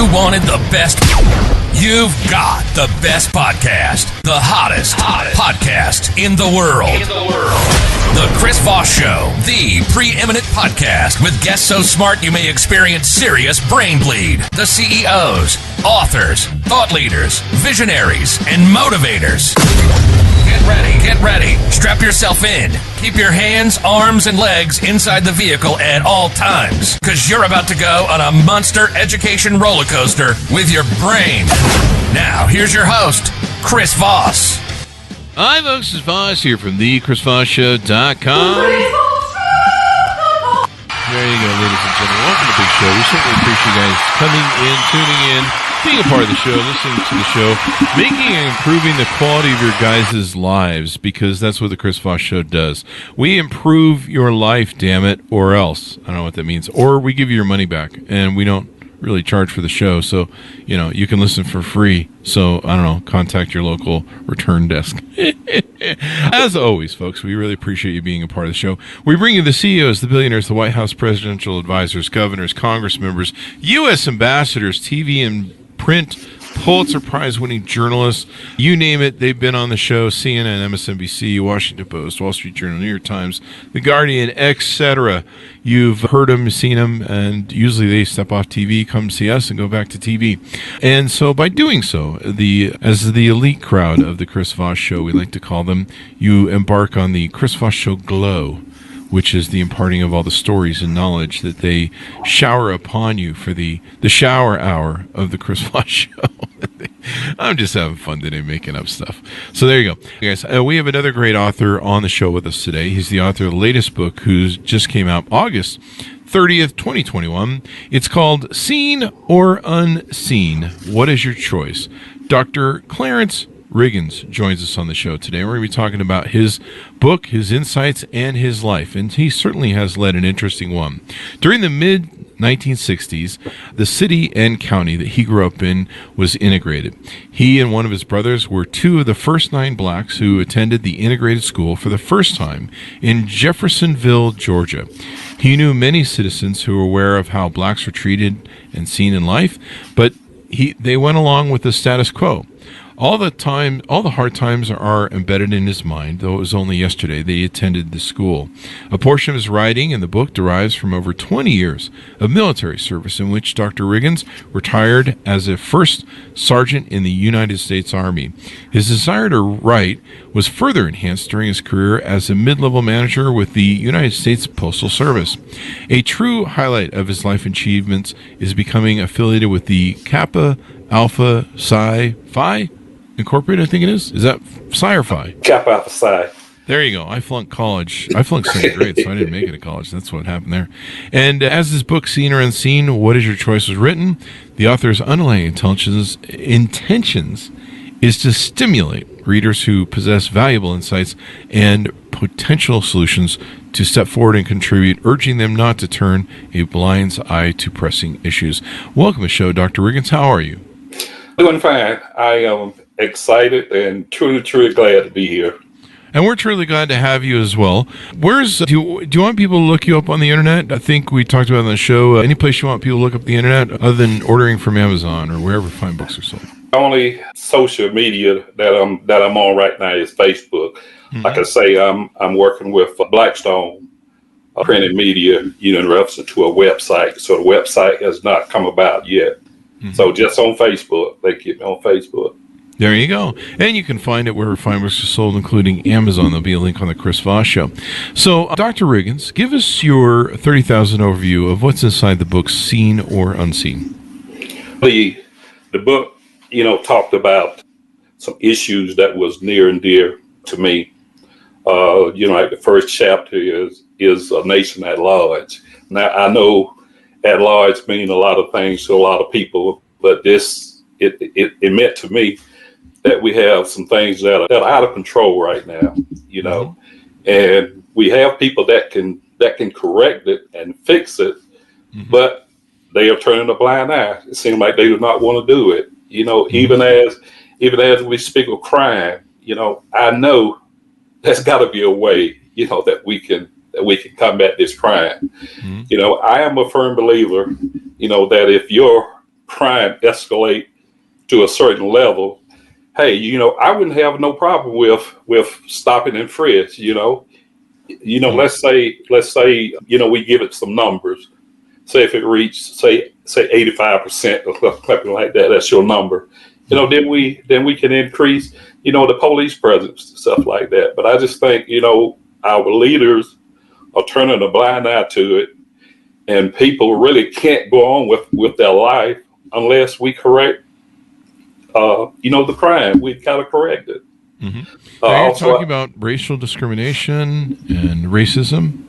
you wanted the best, you've got the best podcast, the hottest podcast in the world. The Chris Voss Show, the preeminent podcast with guests so smart you may experience serious brain bleed. The CEOs, authors, thought leaders, visionaries, and motivators. Get ready. Strap yourself in. Keep your hands, arms, and legs inside the vehicle at all times, because you're about to go on a monster education roller coaster with your brain. Now, here's your host, Chris Voss. Hi, folks. This is Voss here from thechrisvossshow.com. There you go, ladies and gentlemen. Welcome to the big show. We certainly appreciate you guys coming in, tuning in, being a part of the show, listening to the show, making and improving the quality of your guys' lives, because that's what the Chris Voss Show does. We improve your life, damn it, or else. I don't know what that means. Or we give you your money back, and we don't really charge for the show, so you can listen for free. So I don't know, contact your local return desk. As always, folks, we really appreciate you being a part of the show. We bring you the CEOs, the billionaires, the White House presidential advisors, governors, Congress members, U.S. ambassadors, TV and print, Pulitzer Prize winning journalists, you name it, they've been on the show. CNN, MSNBC, Washington Post, Wall Street Journal, New York Times, The Guardian, etc. You've heard them, seen them, and usually they step off TV, come see us, and go back to TV. And so by doing so, as the elite crowd of the Chris Voss Show, we like to call them, you embark on the Chris Voss Show Glow, which is the imparting of all the stories and knowledge that they shower upon you for the shower hour of the Chris Voss Show. I'm just having fun today making up stuff. So there you go. Guys, we have another great author on the show with us today. He's the author of the latest book, who just came out August 30th, 2021. It's called Seen or Unseen? What is your choice? Dr. Clarence Riggins joins us on the show today. We're going to be talking about his book, his insights, and his life. And he certainly has led an interesting one. During the mid-1960s, the city and county that he grew up in was integrated. He and one of his brothers were two of the first 9 blacks who attended the integrated school for the first time in Jeffersonville, Georgia. He knew many citizens who were aware of how blacks were treated and seen in life, but they went along with the status quo. All the hard times are embedded in his mind, though it was only yesterday that he attended the school. A portion of his writing in the book derives from over 20 years of military service, in which Dr. Riggins retired as a first sergeant in the United States Army. His desire to write was further enhanced during his career as a mid-level manager with the United States Postal Service. A true highlight of his life achievements is becoming affiliated with the Kappa Alpha Psi Phi Incorporated, I think it is. Is that Psi or Phi? Kappa Alpha Psi. There you go. I flunked college. I flunked second grade, so I didn't make it to college. That's what happened there. And as his book, Seen or Unseen, What is Your Choice, was written, the author's underlying intentions is to stimulate readers who possess valuable insights and potential solutions to step forward and contribute, urging them not to turn a blind eye to pressing issues. Welcome to the show, Dr. Riggins. How are you? Doing fine. I am excited and truly glad to be here. And we're truly glad to have you as well. Do you want people to look you up on the internet? I think we talked about it on the show. Any place you want people to look up the internet other than ordering from Amazon or wherever fine books are sold? The only social media that I'm on right now is Facebook. Mm-hmm. Like I say, I'm working with Blackstone printed media, in reference to a website. So the website has not come about yet. Mm-hmm. So just on Facebook, they get me on Facebook. There you go. And you can find it wherever fine books are sold, including Amazon. There'll be a link on the Chris Voss Show. So, Dr. Riggins, give us your 30,000 overview of what's inside the book, Seen or Unseen. The book, talked about some issues that was near and dear to me. Like the first chapter is a nation at large. Now, I know at large mean a lot of things to a lot of people, but it meant to me that we have some things that are out of control right now, and we have people that can correct it and fix it, but they are turning a blind eye. It seems like they do not want to do it. Even as we speak of crime, I know there's got to be a way, that we can combat this crime. I am a firm believer, that if your crime escalate to a certain level, hey, I wouldn't have no problem with stopping and frisk. Let's say we give it some numbers. Say if it reached say 85% or something like that, that's your number. Then we can increase the police presence and stuff like that. But I just think our leaders are turning a blind eye to it, and people really can't go on with their life unless we correct the crime. We've got to correct it. Mm-hmm. Now you're talking about racial discrimination and racism.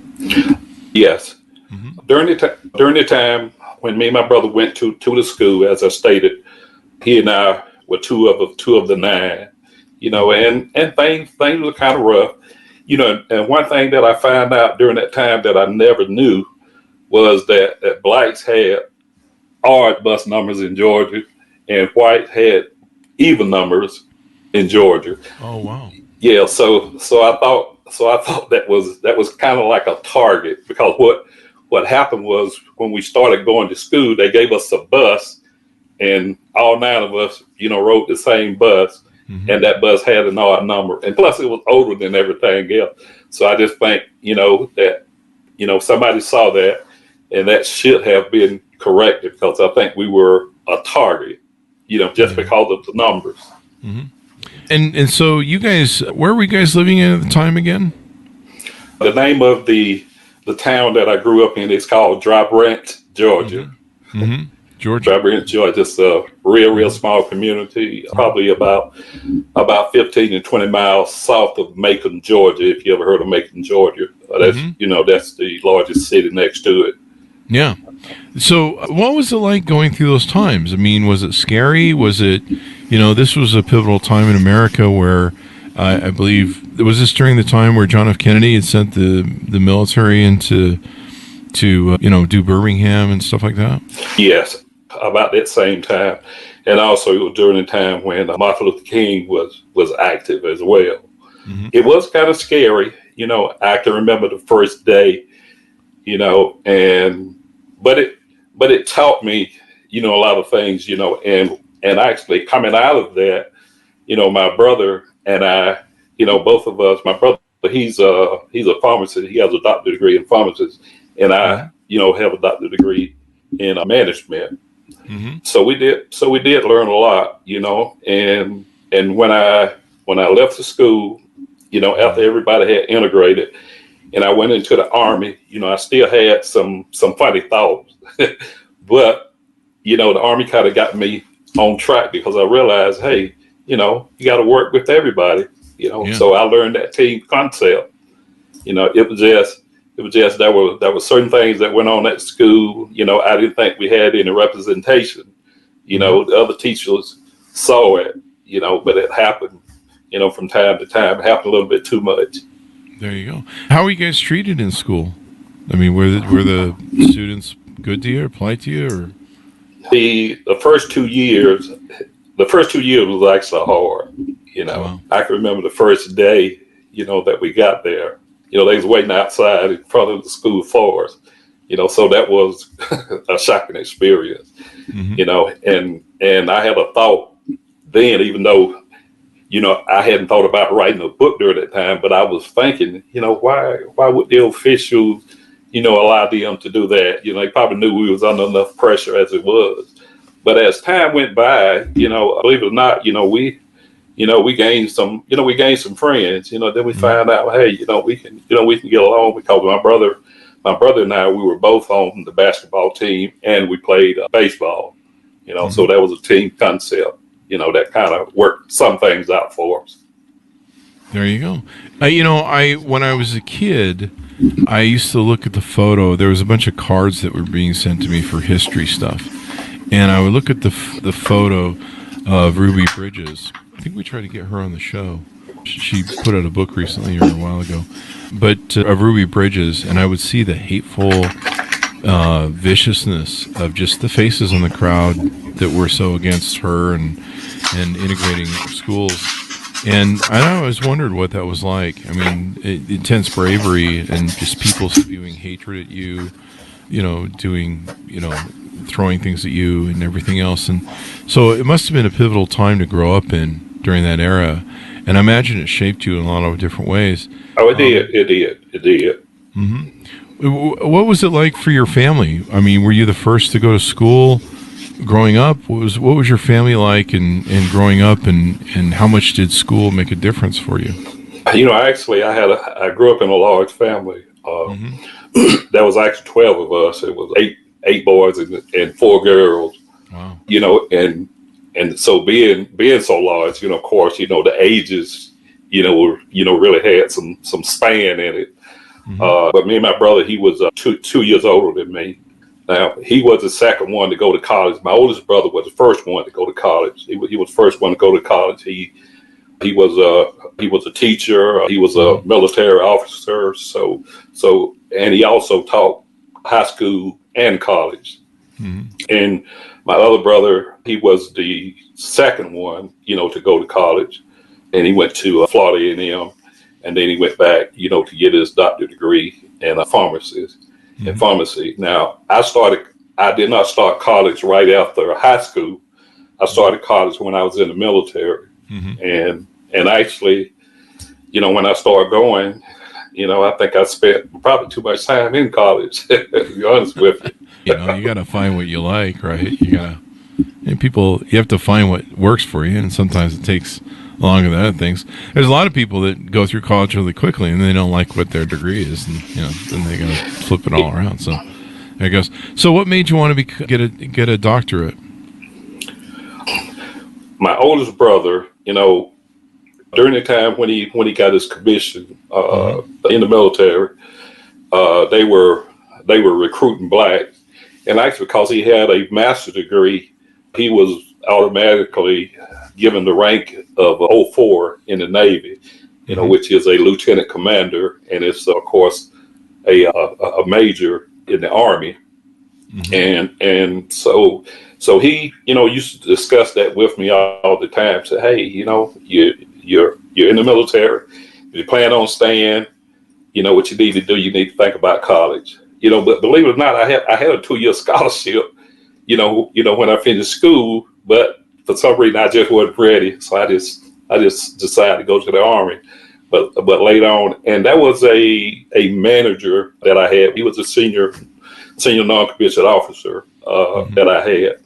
Yes. Mm-hmm. During the time when me and my brother went to the school, as I stated, he and I were two of the nine, and things were kind of rough, and one thing that I found out during that time that I never knew was that blacks had odd bus numbers in Georgia and whites had even numbers in Georgia. Oh wow. Yeah, so I thought that was kind of like a target, because what happened was when we started going to school, they gave us a bus, and all nine of us, rode the same bus, mm-hmm. and that bus had an odd number, and plus it was older than everything else. So I just think, that somebody saw that, and that should have been corrected, because I think we were a target, just mm-hmm. because of the numbers. Mm-hmm. And so you guys, where were you guys living in at the time again? The name of the town that I grew up in is called Dry Branch, Georgia. Mm-hmm. Mm-hmm. Georgia. Dry Branch, Georgia. It's a real small community, probably about 15 to 20 miles south of Macon, Georgia. If you ever heard of Macon, Georgia, that's mm-hmm. That's the largest city next to it. Yeah. So what was it like going through those times? I mean, was it scary? Was it, this was a pivotal time in America where I believe, was this during the time where John F. Kennedy had sent the military into to do Birmingham and stuff like that? Yes, about that same time. And also it was during the time when Martin Luther King was active as well. Mm-hmm. It was kind of scary. I can remember the first day, but it taught me, a lot of things, and actually coming out of that, my brother and I, both of us, my brother, he's a pharmacist. He has a doctorate degree in pharmacist, and I, have a doctorate degree in management. Mm-hmm. So we did learn a lot, and when I left the school, after everybody had integrated, and I went into the Army, I still had some funny thoughts, but, the Army kind of got me on track, because I realized, hey, you got to work with everybody, So I learned that team concept. It was just there were certain things that went on at school. I didn't think we had any representation. The other teachers saw it, but it happened, from time to time. It happened a little bit too much. There you go. How were you guys treated in school? I mean, were the students good to you or polite to you, or? The first 2 years was actually hard. Wow. I can remember the first day, that we got there. They was waiting outside in front of the school for us. So that was a shocking experience. Mm-hmm. And I had a thought then, even though, I hadn't thought about writing a book during that time, but I was thinking, why would the officials, allow them to do that? They probably knew we was under enough pressure as it was. But as time went by, believe it or not, we gained some friends. Then we found out, hey, we can get along, because my brother and I, we were both on the basketball team, and we played baseball. Mm-hmm. So that was a team concept. That kind of worked some things out for us. There you go. When I was a kid, I used to look at the photo. There was a bunch of cards that were being sent to me for history stuff, and I would look at the photo of Ruby Bridges. I think we tried to get her on the show. She put out a book recently or a while ago, but of Ruby Bridges, and I would see the hateful viciousness of just the faces in the crowd that were so against her and integrating schools. And I always wondered what that was like. I mean, intense bravery and just people spewing hatred at you, doing, throwing things at you and everything else. And so it must have been a pivotal time to grow up in during that era. And I imagine it shaped you in a lot of different ways. Oh, it did. It did. What was it like for your family? I mean, were you the first to go to school growing up? What was your family like in growing up, and how much did school make a difference for you? I grew up in a large family. There was actually 12 of us. It was eight boys and 4 girls. Wow. And so being so large, of course, the ages, really had some span in it. But me and my brother, he was 2 years older than me. Now, he was the second one to go to college. My oldest brother was the first one to go to college. He was the first one to go to college. He was a teacher. He was a military officer. And he also taught high school and college. And my other brother, he was the second one, to go to college. And he went to Florida A&M. And then he went back, to get his doctorate degree in pharmacy. Now, I did not start college right after high school. I started college when I was in the military. And actually, when I started going, I think I spent probably too much time in college, to be honest with you. You got to find what you like, right? You have to find what works for you. And sometimes it takes longer than other things. There's a lot of people that go through college really quickly and they don't like what their degree is, and then they got to flip it all around. So there it goes. So what made you want to get a doctorate? My oldest brother, during the time when he got his commission in the military, they were recruiting blacks, and actually because he had a master's degree, he was automatically given the rank of 04 in the Navy, which is a lieutenant commander, and it's of course a major in the Army. And so he, used to discuss that with me all the time. Say, hey, you're in the military. If you plan on staying, what you need to do. You need to think about college. But believe it or not, I had a 2-year scholarship. When I finished school, but for some reason I just wasn't ready. So I just decided to go to the Army. But later on, and that was a manager that I had. He was a senior non-commissioned officer that I had.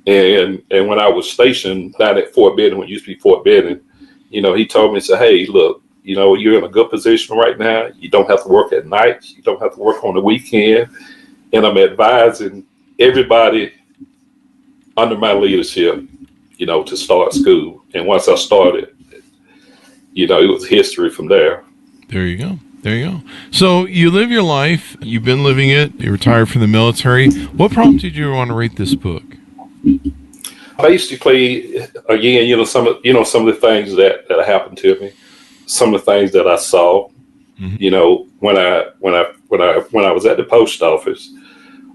And when I was stationed down at Fort Benning, when it used to be Fort Benning, he told me, hey, look, you're in a good position right now. You don't have to work at night. You don't have to work on the weekend. And I'm advising everybody under my leadership, to start school. And once I started, it was history from there. There you go. So you live your life. You've been living it. You retired from the military. What prompted you to want to write this book? Basically, again, some of the things that happened to me, some of the things that I saw. When I was at the post office,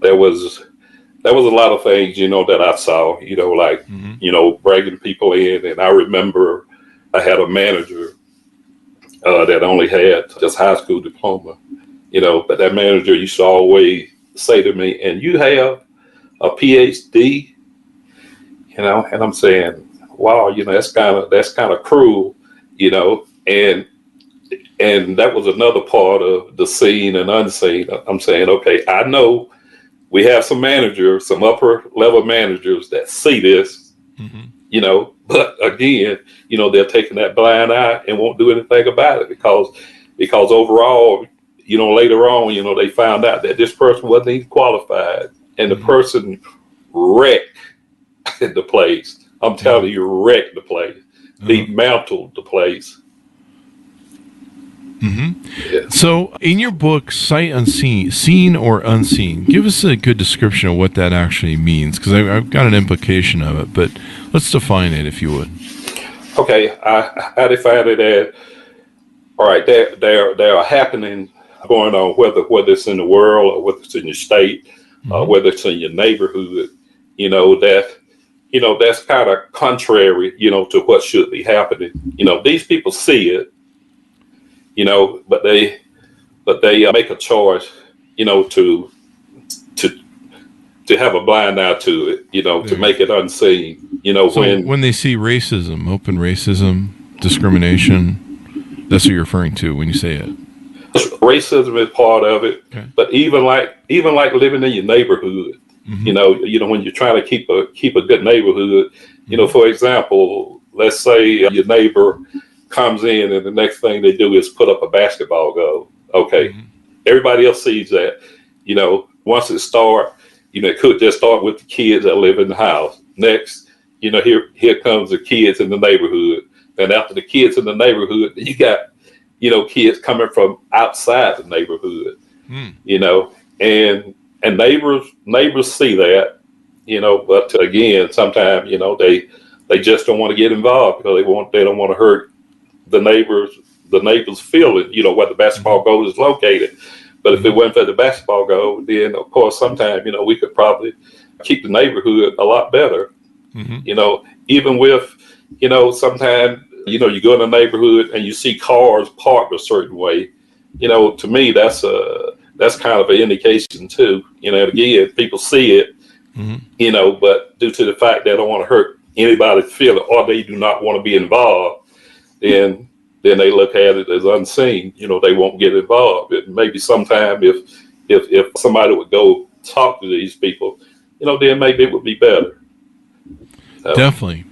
there was a lot of things, that I saw, bringing people in. And I remember I had a manager that only had just high school diploma, but that manager used to always say to me, and you have a PhD, and I'm saying, wow, that's kind of cruel, and that was another part of the seen and unseen. I'm saying, okay, I know we have some managers, some upper level managers that see this, but again, they're taking that blind eye and won't do anything about it because overall, later on, they found out that this person wasn't even qualified, and the person wrecked the place. I'm telling you, wrecked the place, dismantled the place. Yeah. So in your book, Sight Unseen, Seen or Unseen, give us a good description of what that actually means, because I've got an implication of it, but let's define it if you would. Okay, I define it as, all right, there are happenings going on, whether it's in the world or whether it's in your state, whether it's in your neighborhood, that's kind of contrary, to what should be happening. These people see it, but they make a choice, to to have a blind eye to it, to make it unseen. So when they see racism, open racism, discrimination, that's what you're referring to when you say it. Racism is part of it, okay. But even like living in your neighborhood, when you're trying to keep a good neighborhood, for example, let's say your neighbor comes in and the next thing they do is put up a basketball goal. Okay, everybody else sees that. Once it starts, it could just start with the kids that live in the house. Next, here comes the kids in the neighborhood, and after the kids in the neighborhood, you got kids coming from outside the neighborhood, and neighbors see that, but again, sometimes, they just don't want to get involved because they don't want to hurt the neighbors feeling, where the basketball goal is located. But if it wasn't for the basketball goal, then of course, sometimes, we could probably keep the neighborhood a lot better, even with, sometimes, you go in a neighborhood and you see cars parked a certain way, to me, that's kind of an indication too. Again, people see it, but due to the fact they don't want to hurt anybody's feeling or they do not want to be involved, then they look at it as unseen. They won't get involved. And maybe sometime if somebody would go talk to these people, then maybe it would be better. Definitely.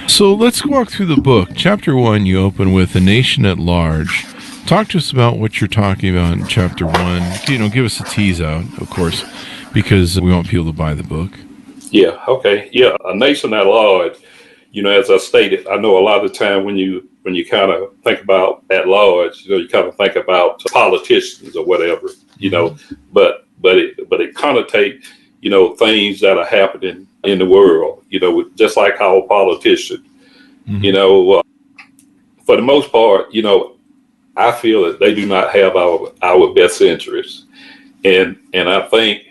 So let's walk through the book. Chapter 1, you open with a nation at large. Talk to us about what you're talking about in Chapter 1. Give us a tease out, of course, because we want people to buy the book. Yeah, okay. Yeah, a nation at large, as I stated, I know a lot of the time when you kind of think about at large, you kind of think about politicians or whatever, but it connotates, things that are happening in the world, just like our politicians, for the most part, I feel that they do not have our best interests. And I think,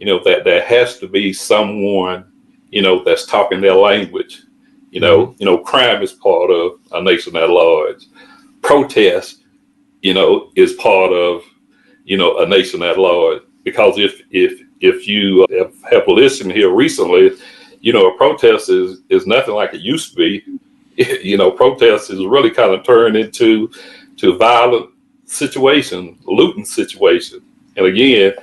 that there has to be someone, that's talking their language. Crime is part of a nation at large. Protest, is part of, a nation at large. Because if you have listened here recently, a protest is nothing like it used to be. Protest is really kind of turned into violent situation, looting situation. And again,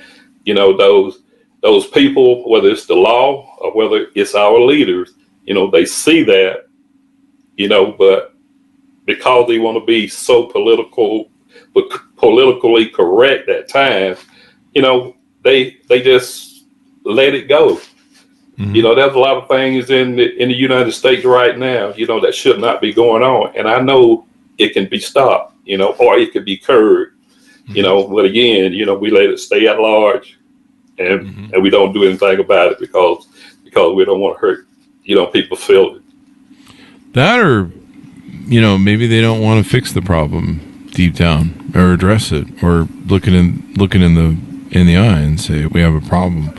those people, whether it's the law or whether it's our leaders, they see that, but because they want to be so politically correct at times, they just let it go. There's a lot of things in the United States right now, that should not be going on. And I know it can be stopped, or it could be curbed, but again, we let it stay at large and we don't do anything about it because we don't want to hurt, people's feelings. That or, maybe they don't want to fix the problem deep down or address it or look it in the eye and say, we have a problem.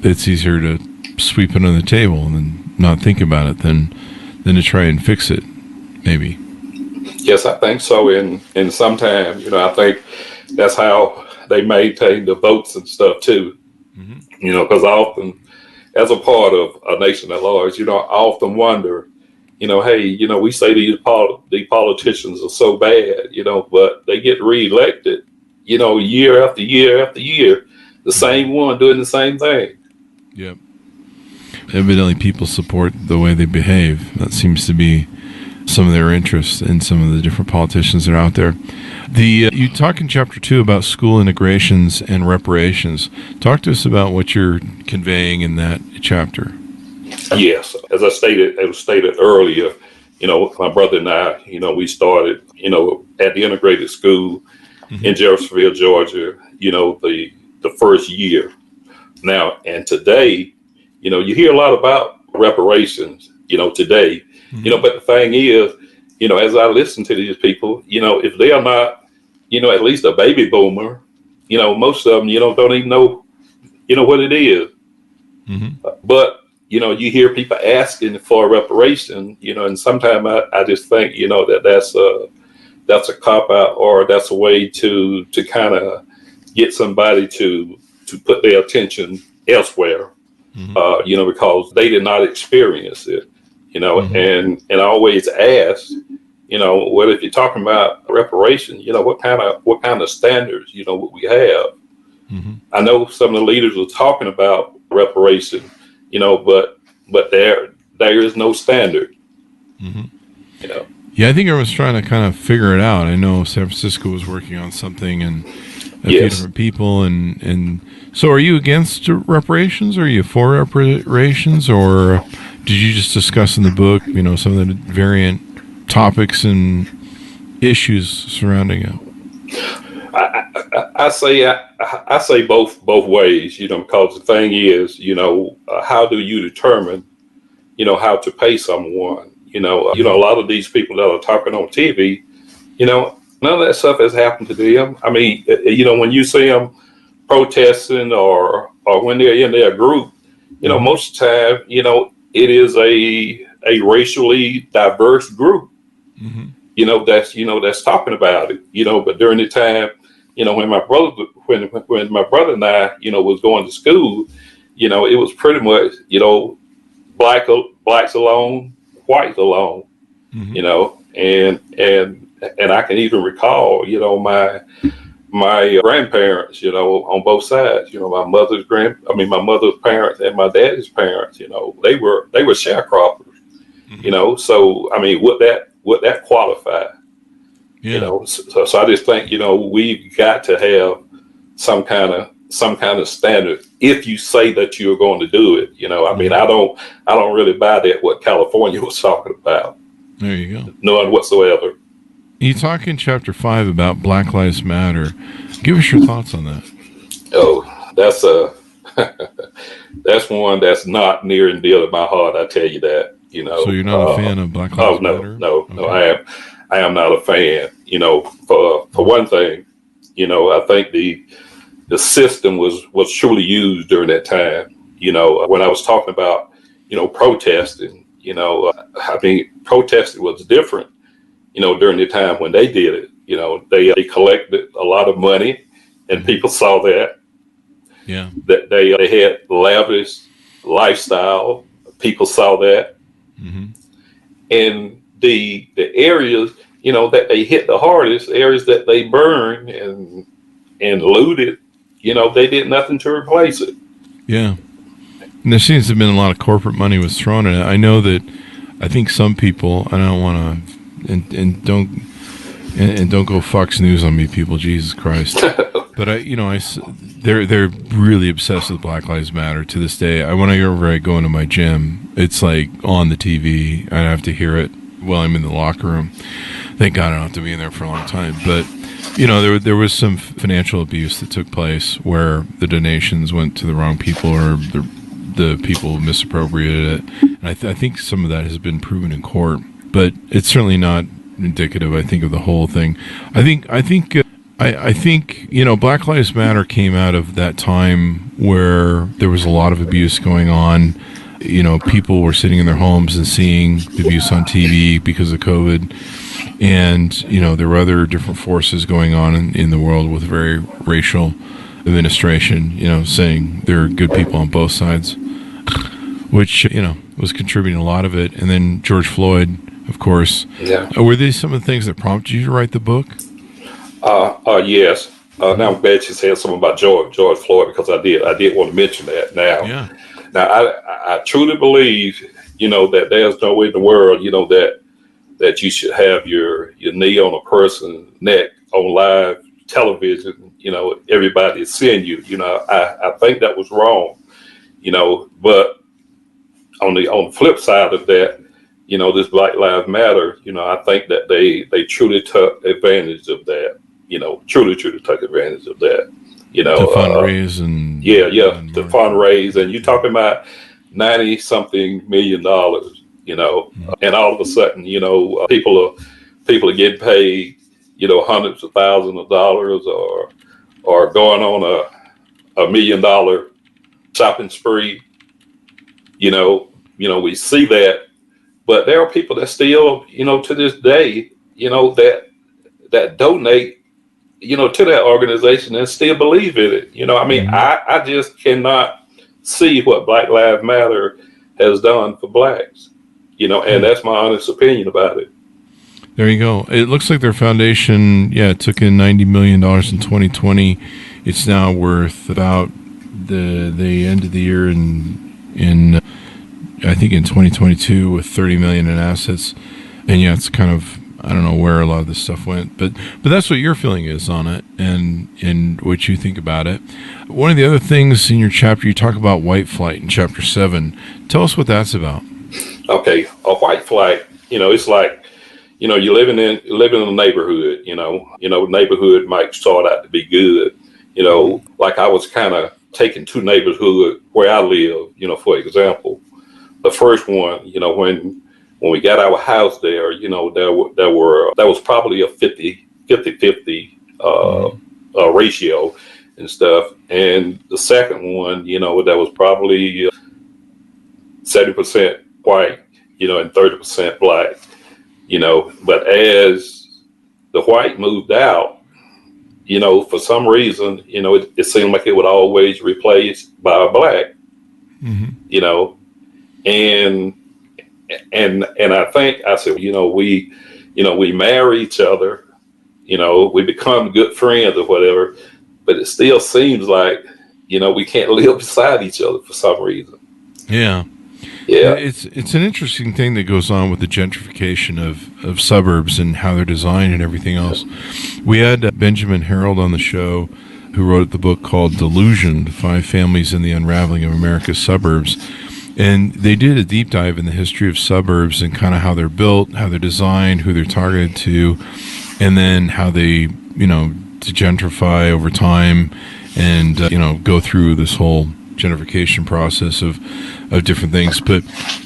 It's easier to sweep it on the table and then not think about it than to try and fix it, maybe. Yes, I think so. And sometimes, I think that's how they maintain the votes and stuff too. Because often, as a part of a nation at large, I often wonder, hey, we say these politicians are so bad, but they get reelected, year after year after year, the same one doing the same thing. Yep. Evidently, people support the way they behave. That seems to be some of their interests in some of the different politicians that are out there. You talk in Chapter 2 about school integrations and reparations. Talk to us about what you're conveying in that chapter. Yes, as I stated earlier, my brother and I, we started, at the integrated school in Jeffersonville, Georgia, the first year. Now, and today, you hear a lot about reparations, today, but the thing is, as I listen to these people, if they are not, at least a baby boomer, most of them, don't even know, what it is. But, you hear people asking for reparation, and sometimes I just think, that's a cop out, or that's a way to kind of get somebody to put their attention elsewhere, because they did not experience it, and I always ask, well, if you're talking about reparation, what kind of standards, would we have? I know some of the leaders were talking about reparation, but there is no standard, Yeah, I think I was trying to kind of figure it out. I know San Francisco was working on something, and a few different people, and so are you against reparations? Are you for reparations, or did you just discuss in the book, some of the variant topics and issues surrounding it? I say both ways, because the thing is, how do you determine, how to pay someone? A lot of these people that are talking on TV, none of that stuff has happened to them. I mean, when you see them protesting or when they're in their group, most of the time, it is a racially diverse group, that's talking about it, but during the time, when my brother and I, was going to school, it was pretty much, blacks alone, whites alone, and I can even recall, my grandparents, on both sides, my mother's parents and my daddy's parents, they were sharecroppers, so I mean, would that qualify? So I just think, we've got to have some kind of standard if you say that you're going to do it. I mean, I don't really buy that what California was talking about. There you go. None whatsoever. You talk in chapter 5 about Black Lives Matter. Give us your thoughts on that. Oh, that's that's one that's not near and dear to my heart. I tell you that. So you're not a fan of Black Lives Matter? No, I am not a fan. For one thing, I think the system was truly used during that time. When I was talking about, protesting, I mean, protesting was different, during the time when they did it. They collected a lot of money, and people saw that. Yeah. That they had lavish lifestyle. People saw that. And the areas, that they hit the hardest, areas that they burned and looted, they did nothing to replace it. Yeah. And there seems to have been a lot of corporate money was thrown in it. I know that I think some people, and I don't want to, and don't go Fox News on me, people, Jesus Christ. But they're really obsessed with Black Lives Matter to this day. When I go into my gym, it's like on the TV. I have to hear it while I'm in the locker room. Thank God I don't have to be in there for a long time. But there was some financial abuse that took place where the donations went to the wrong people, or the people misappropriated it. And I think some of that has been proven in court, but it's certainly not indicative, I think, of the whole thing. I think Black Lives Matter came out of that time where there was a lot of abuse going on. People were sitting in their homes and seeing the abuse on TV because of COVID. And, there were other different forces going on in the world with very racial administration, saying there are good people on both sides, which, was contributing a lot of it. And then George Floyd, of course. Yeah. Were these some of the things that prompted you to write the book? Yes. Now I'm glad you said something about George Floyd, because I did want to mention that now. Yeah. Now, I truly believe, that there's no way in the world, that you should have your knee on a person's neck on live television, everybody is seeing you. I think that was wrong, but on the flip side of that, this Black Lives Matter, I think that they truly took advantage of that, truly took advantage of that. To fundraise and to fundraise, and you're talking about $90-something million, and all of a sudden, people are getting paid, hundreds of thousands of dollars, or going on a $1 million shopping spree. We see that, but there are people that still, to this day, that donate, to that organization and still believe in it. I mean, I just cannot see what Black Lives Matter has done for blacks, and that's my honest opinion about it. There you go. It looks like their foundation, it took in $90 million in 2020. It's now worth about the end of the year in I think in 2022 with $30 million in assets. And it's kind of, I don't know where a lot of this stuff went, but that's what your feeling is on it and what you think about it. One of the other things in your chapter, you talk about white flight in chapter 7. Tell us what that's about. Okay, a white flight, it's like, you're living in a neighborhood, neighborhood might start out to be good, like I was kind of taking two neighborhoods where I live, for example. The first one, when we got our house there, there was probably a 50-50 ratio and stuff. And the second one, that was probably 70% white, and 30% black, but as the white moved out, for some reason, it seemed like it would always replace by a black, and I think I said, we marry each other, we become good friends or whatever, but it still seems like, we can't live beside each other for some reason. Yeah. It's an interesting thing that goes on with the gentrification of suburbs and how they're designed and everything else. We had Benjamin Harold on the show, who wrote the book called Delusioned, 5 Families in the Unraveling of America's Suburbs. And they did a deep dive in the history of suburbs and kind of how they're built, how they're designed, who they're targeted to, and then how they, gentrify over time and, go through this whole gentrification process of different things. But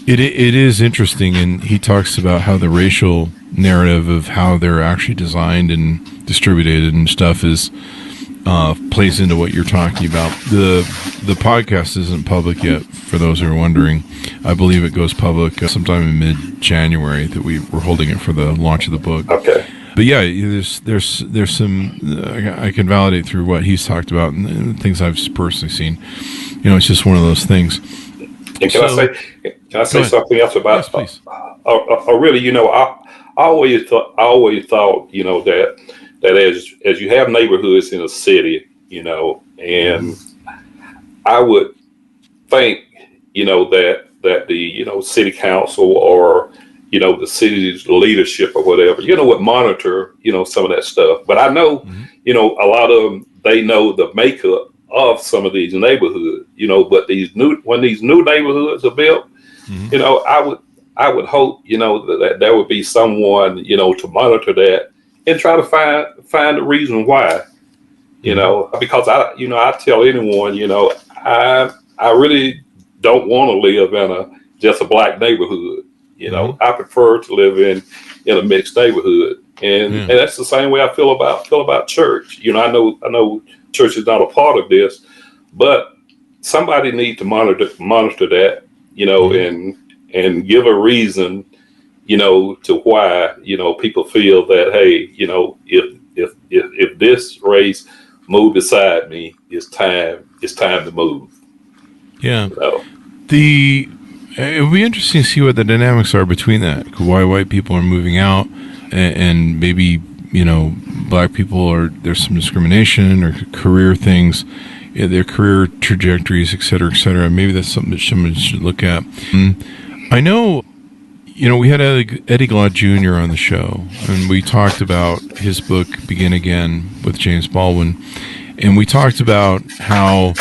it is interesting, and he talks about how the racial narrative of how they're actually designed and distributed and stuff is plays into what you're talking about. The podcast isn't public yet, for those who are wondering. I believe it goes public sometime in mid-January, that we're holding it for the launch of the book. Okay. But there's some I can validate through what he's talked about and things I've personally seen. It's just one of those things. And can I say something else about? Yes, please. Really, I always thought, that as you have neighborhoods in a city, and I would think, that the city council or the city's leadership or whatever, would monitor, some of that stuff. But I know, a lot of them, they know the makeup of some of these neighborhoods, but when these new neighborhoods are built, I would hope, that there would be someone, to monitor that and try to find the reason why, because I tell anyone, I really don't want to live in just a black neighborhood. I prefer to live in a mixed neighborhood, and that's the same way I feel about church. I know church is not a part of this, but somebody needs to monitor that, and give a reason, to why people feel that, hey, if this race moved beside me, it's time to move. Yeah. It would be interesting to see what the dynamics are between that. Why white people are moving out, and maybe black people, or there's some discrimination or career things, their career trajectories, et cetera, et cetera. Maybe that's something that someone should look at. I know, we had Eddie Glaude Jr. on the show, and we talked about his book Begin Again with James Baldwin, and we talked about how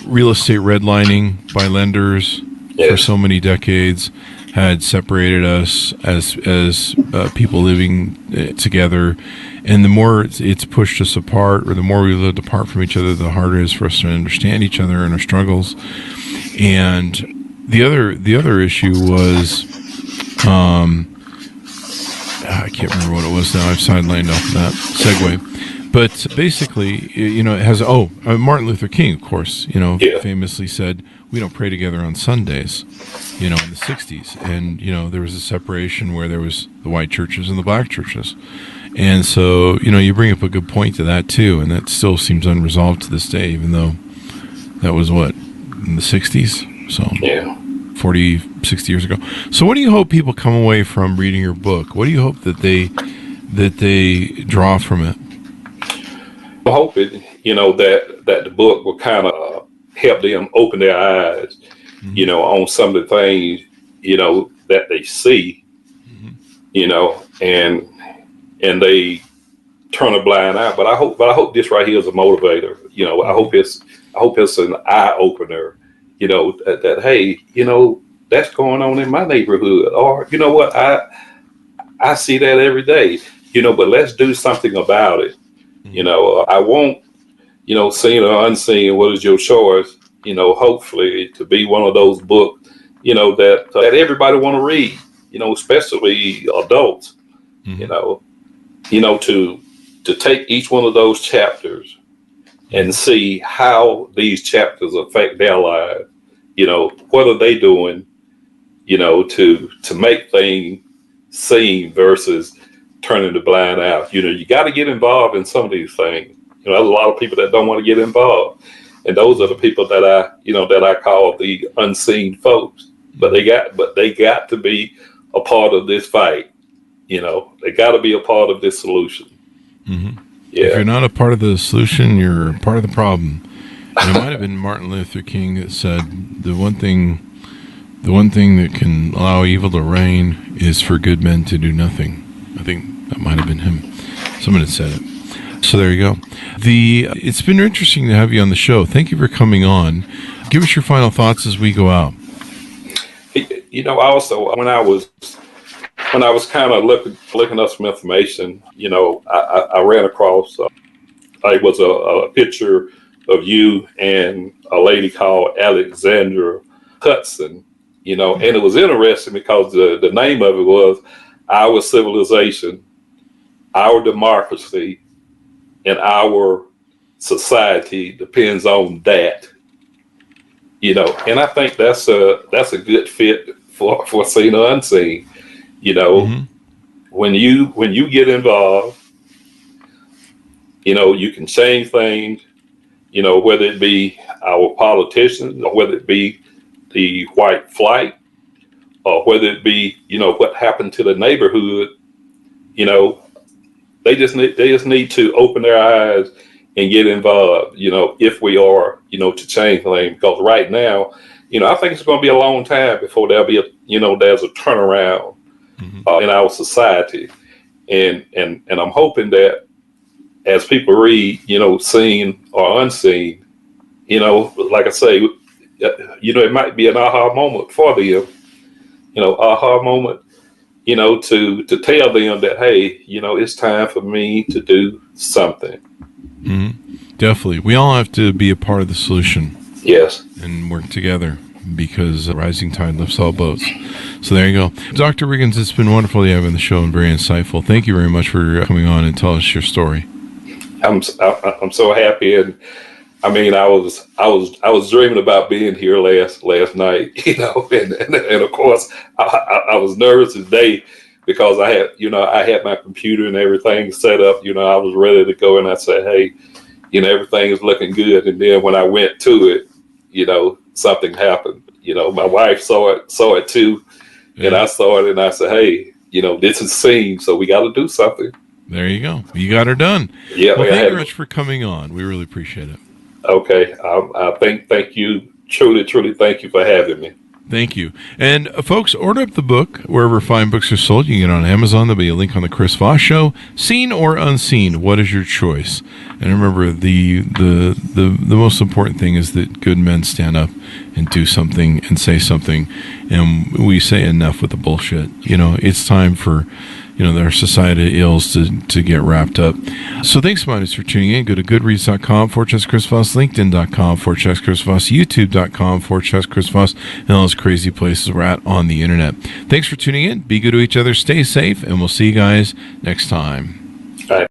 real estate redlining by lenders for so many decades had separated us as people living together, and the more it's pushed us apart, or the more we lived apart from each other, the harder it is for us to understand each other and our struggles. And the other issue was, I can't remember what it was now. I've sidelined off of that segue. But basically, it has, Martin Luther King, of course, famously said, we don't pray together on Sundays, in the 60s. And, there was a separation where there was the white churches and the black churches. And so, you bring up a good point to that, too. And that still seems unresolved to this day, even though that was, in the 60s. So Yeah. 40, 60 years ago. So what do you hope people come away from reading your book? What do you hope that they draw from it? I hope it, that the book will kind of help them open their eyes, on some of the things, that they see, and they turn a blind eye. But I hope this right here is a motivator. I hope it's an eye opener. That hey, that's going on in my neighborhood, or you know what, I see that every day. But let's do something about it. I won't, seen or unseen, what is your choice? Hopefully to be one of those books, that everybody want to read. Especially adults. To take each one of those chapters and see how these chapters affect their lives. What are they doing? To make things seem versus turning the blind eye. You got to get involved in some of these things. There's a lot of people that don't want to get involved, and those are the people that I call the unseen folks. But they got to be a part of this fight. They got to be a part of this solution. Mm-hmm. Yeah. If you're not a part of the solution, you're part of the problem. And it might have been Martin Luther King that said the one thing that can allow evil to reign is for good men to do nothing. I think that might have been him. Someone had said it. So there you go. It's been interesting to have you on the show. Thank you for coming on. Give us your final thoughts as we go out. Also when I was kind of looking up some information, I ran across it was a picture of you and a lady called Alexandra Hudson, and it was interesting because the name of it was Our Civilization, Our Democracy, and Our Society Depends on That. And I think that's a good fit for seen or unseen. When you get involved, you can change things, whether it be our politicians or whether it be the white flight or whether it be, what happened to the neighborhood, they just need to open their eyes and get involved, if we are, to change things. Because right now, I think it's going to be a long time before there'll be there's a turnaround in our society. And I'm hoping that as people read, seen or unseen, like I say, it might be an aha moment for them, aha moment, to tell them that, hey, it's time for me to do something. Mm-hmm. Definitely. We all have to be a part of the solution. Yes. And work together because a rising tide lifts all boats. So there you go. Dr. Riggins, it's been wonderful to have you on the show and very insightful. Thank you very much for coming on and telling us your story. I'm so happy, and I mean, I was dreaming about being here last night, and of course I was nervous today because I had my computer and everything set up. I was ready to go, and I said, hey, everything is looking good. And then when I went to it, something happened. My wife saw it too, and I saw it, and I said, hey, this is seen, so we got to do something. There you go. You got her done. Yeah. Well, thank you very much for coming on. We really appreciate it. Okay. Thank you. Truly, thank you for having me. Thank you. And folks, order up the book wherever fine books are sold. You can get it on Amazon. There'll be a link on the Chris Voss Show. Seen or unseen, what is your choice? And remember, the most important thing is that good men stand up and do something and say something. And we say enough with the bullshit. It's time for their society ills to get wrapped up. So thanks so much for tuning in. Go to goodreads.com/Chris Voss, linkedin.com/Chris Voss, youtube.com/Chris Voss, and all those crazy places we're at on the internet. Thanks for tuning in. Be good to each other. Stay safe, and we'll see you guys next time. All right.